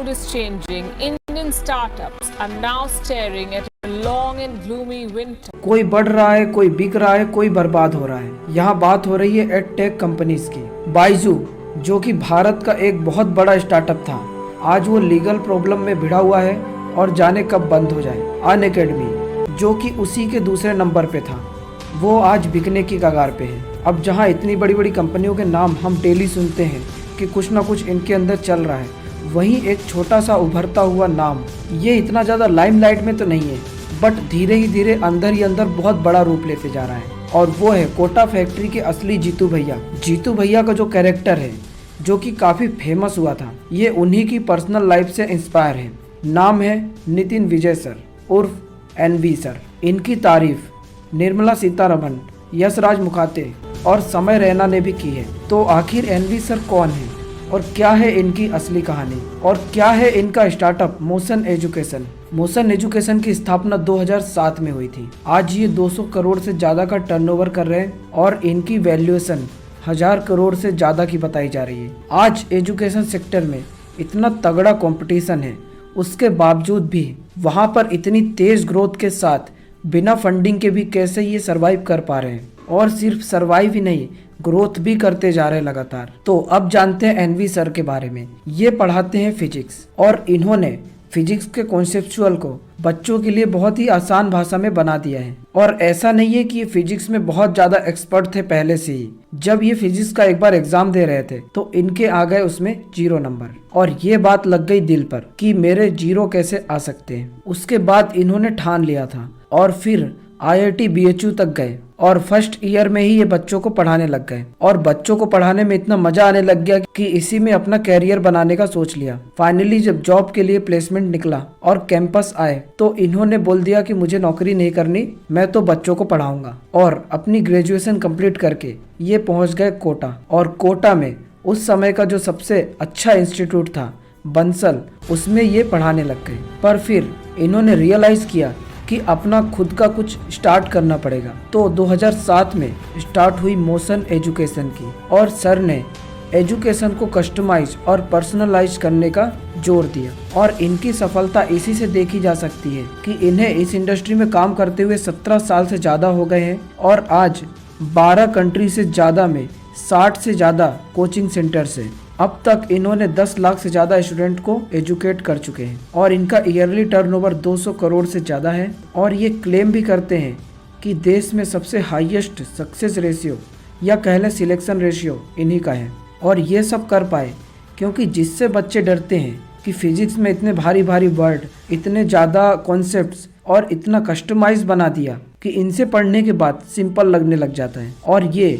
world is changing, Indian startups are now staring at a long and gloomy winter. कोई बढ़ रहा है, कोई बिक रहा है, कोई बर्बाद हो रहा है। यहाँ बात हो रही है एडटेक कंपनीज की। बाइजू, जो कि भारत का एक बहुत बड़ा स्टार्टअप था, आज वो लीगल प्रॉब्लम में भिड़ा हुआ है और जाने कब बंद हो जाए। अनअकैडमी, जो कि उसी के दूसरे नंबर पे था, वो आज बिकने की कगार पे है। अब जहाँ इतनी बड़ी बड़ी कंपनियों के नाम हम डेली सुनते हैं कि कुछ ना कुछ इनके अंदर चल रहा है, वहीं एक छोटा सा उभरता हुआ नाम, ये इतना ज़्यादा लाइमलाइट में तो नहीं है, बट धीरे ही धीरे अंदर ही अंदर बहुत बड़ा रूप लेते जा रहा है। और वो है कोटा फैक्ट्री के असली जीतू भैया। जीतू भैया का जो कैरेक्टर है, जो कि काफ़ी फेमस हुआ था, ये उन्हीं की पर्सनल लाइफ से इंस्पायर है। नाम है नितिन विजय सर उर्फ एनवी सर। इनकी तारीफ निर्मला सीतारमण, यशराज मुखाते और समय रैना ने भी की है। तो आखिर एनवी सर कौन है और क्या है इनकी असली कहानी, और क्या है इनका startup motion education. Motion education की स्थापना 2007 में हुई थी। आज ये 200 करोड़ से ज़्यादा का टर्नओवर कर रहे हैं और इनकी वैल्यूएशन 1000 करोड़ से ज़्यादा की बताई जा रही है। आज एजुकेशन सेक्टर में इतना तगड़ा कंपटीशन है, उसके बावजूद भी वहाँ पर इतनी तेज़ ग्रोथ के साथ बिना फंडिंग के भी कैसे ये सरवाइव कर पा रहे हैं, और सिर्फ सरवाइव ही नहीं, ग्रोथ भी करते जा रहे हैं लगातार। तो अब जानते हैं एनवी सर के बारे में। ये पढ़ाते हैं फिजिक्स, और इन्होंने फिजिक्स के कॉन्सेप्चुअल को बच्चों के लिए बहुत ही आसान भाषा में बना दिया है। और ऐसा नहीं है कि ये फिजिक्स में बहुत ज़्यादा एक्सपर्ट थे पहले से ही। जब ये फिजिक्स का एक बार एग्जाम दे रहे थे तो इनके आ गए उसमें 0 नंबर, और ये बात लग गई दिल पर कि मेरे 0 कैसे आ सकते हैं। उसके बाद इन्होंने ठान लिया था और फिर IIT BHU तक गए, और फर्स्ट ईयर में ही ये बच्चों को पढ़ाने लग गए, और बच्चों को पढ़ाने में इतना मजा आने लग गया कि इसी में अपना कैरियर बनाने का सोच लिया। फाइनली जब जॉब के लिए प्लेसमेंट निकला और कैंपस आए तो इन्होंने बोल दिया कि मुझे नौकरी नहीं करनी, मैं तो बच्चों को पढ़ाऊंगा। और अपनी ग्रेजुएशन कंप्लीट करके ये पहुंच गए कोटा, और कोटा में उस समय का जो सबसे अच्छा इंस्टीट्यूट था बंसल, उसमें ये पढ़ाने लग गए। पर फिर इन्होंने रियलाइज किया कि अपना खुद का कुछ स्टार्ट करना पड़ेगा। तो 2007 में स्टार्ट हुई मोशन एजुकेशन की, और सर ने एजुकेशन को कस्टमाइज और पर्सनलाइज करने का जोर दिया। और इनकी सफलता इसी से देखी जा सकती है कि इन्हें इस इंडस्ट्री में काम करते हुए 17 साल से ज़्यादा हो गए हैं, और आज 12 कंट्री से ज़्यादा में 60 से ज़्यादा कोचिंग सेंटर से अब तक इन्होंने 10 लाख से ज़्यादा स्टूडेंट को एजुकेट कर चुके हैं। और इनका ईयरली टर्नओवर 200 करोड़ से ज़्यादा है, और ये क्लेम भी करते हैं कि देश में सबसे हाईएस्ट सक्सेस रेशियो या कह लें सिलेक्शन रेशियो इन्हीं का है। और ये सब कर पाए क्योंकि जिससे बच्चे डरते हैं कि फिजिक्स में इतने भारी भारी वर्ड, इतने ज़्यादा कॉन्सेप्ट्स और इतना कस्टमाइज बना दिया कि इनसे पढ़ने के बाद सिंपल लगने लग जाता है, और ये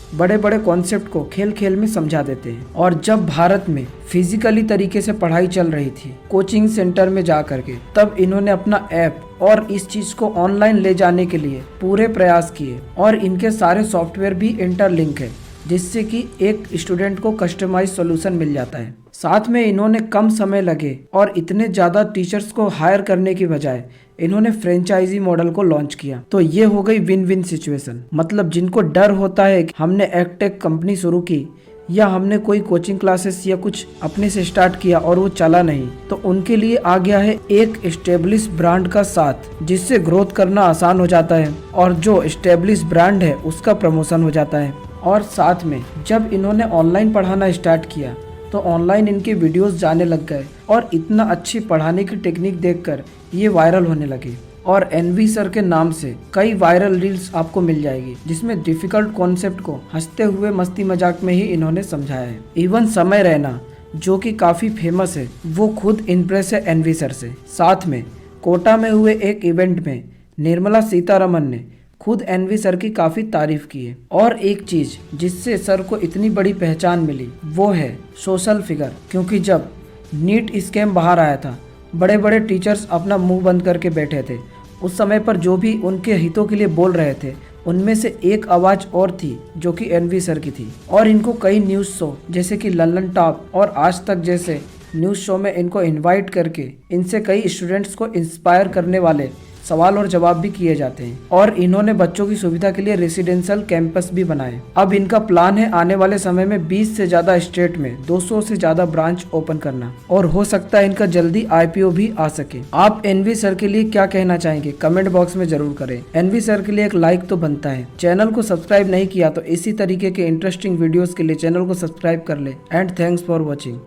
बड़े बड़े कॉन्सेप्ट को खेल खेल में समझा देते हैं। और जब भारत में फिजिकली तरीके से पढ़ाई चल रही थी कोचिंग सेंटर में जा करके, तब इन्होंने अपना ऐप और इस चीज़ को ऑनलाइन ले जाने के लिए पूरे प्रयास किए, और इनके सारे सॉफ्टवेयर भी इंटरलिंक है, जिससे कि एक स्टूडेंट को कस्टमाइज सॉल्यूशन मिल जाता है। साथ में इन्होंने कम समय लगे और इतने ज़्यादा टीचर्स को हायर करने की बजाय इन्होंने फ्रेंचाइजी मॉडल को लॉन्च किया। तो ये हो गई विन विन सिचुएशन। मतलब जिनको डर होता है कि हमने एडटेक कंपनी शुरू की या हमने कोई कोचिंग क्लासेस या कुछ अपने से स्टार्ट किया और वो चला नहीं, तो उनके लिए आ गया है एक एस्टेब्लिश ब्रांड का साथ, जिससे ग्रोथ करना आसान हो जाता है, और जो एस्टेब्लिश ब्रांड है उसका प्रमोशन हो जाता है। और साथ में जब इन्होंने ऑनलाइन पढ़ाना स्टार्ट किया तो ऑनलाइन इनके वीडियोस जाने लग गए, और इतना अच्छी पढ़ाने की टेक्निक देखकर ये वायरल होने लगे। और एनवी सर के नाम से कई वायरल रील्स आपको मिल जाएगी, जिसमें डिफिकल्ट कॉन्सेप्ट को हंसते हुए मस्ती मजाक में ही इन्होंने समझाया है। इवन समय रैना, जो कि काफ़ी फेमस है, वो खुद इम्प्रेस है एनवी सर से। साथ में कोटा में हुए एक इवेंट में निर्मला सीतारमण ने खुद एनवी सर की काफ़ी तारीफ की है। और एक चीज़ जिससे सर को इतनी बड़ी पहचान मिली वो है सोशल फिगर, क्योंकि जब नीट स्कैम बाहर आया था, बड़े बड़े टीचर्स अपना मुंह बंद करके बैठे थे। उस समय पर जो भी उनके हितों के लिए बोल रहे थे, उनमें से एक आवाज़ और थी जो कि एनवी सर की थी। और इनको कई न्यूज़ शो जैसे कि लल्लन टॉप और आज तक जैसे न्यूज़ शो में इनको इनवाइट करके इनसे कई स्टूडेंट्स को इंस्पायर करने वाले सवाल और जवाब भी किए जाते हैं और इन्होंने बच्चों की सुविधा के लिए रेसिडेंशियल कैंपस भी बनाए। अब इनका प्लान है आने वाले समय में 20 से ज्यादा स्टेट में 200 से ज्यादा ब्रांच ओपन करना और हो सकता है इनका जल्दी IPO भी आ सके। आप एनवी सर के लिए क्या कहना चाहेंगे कमेंट बॉक्स में जरूर करें। एनवी सर के लिए एक लाइक तो बनता है। चैनल को सब्सक्राइब नहीं किया तो इसी तरीके के इंटरेस्टिंग वीडियोस के लिए चैनल को सब्सक्राइब कर ले। And thanks for watching.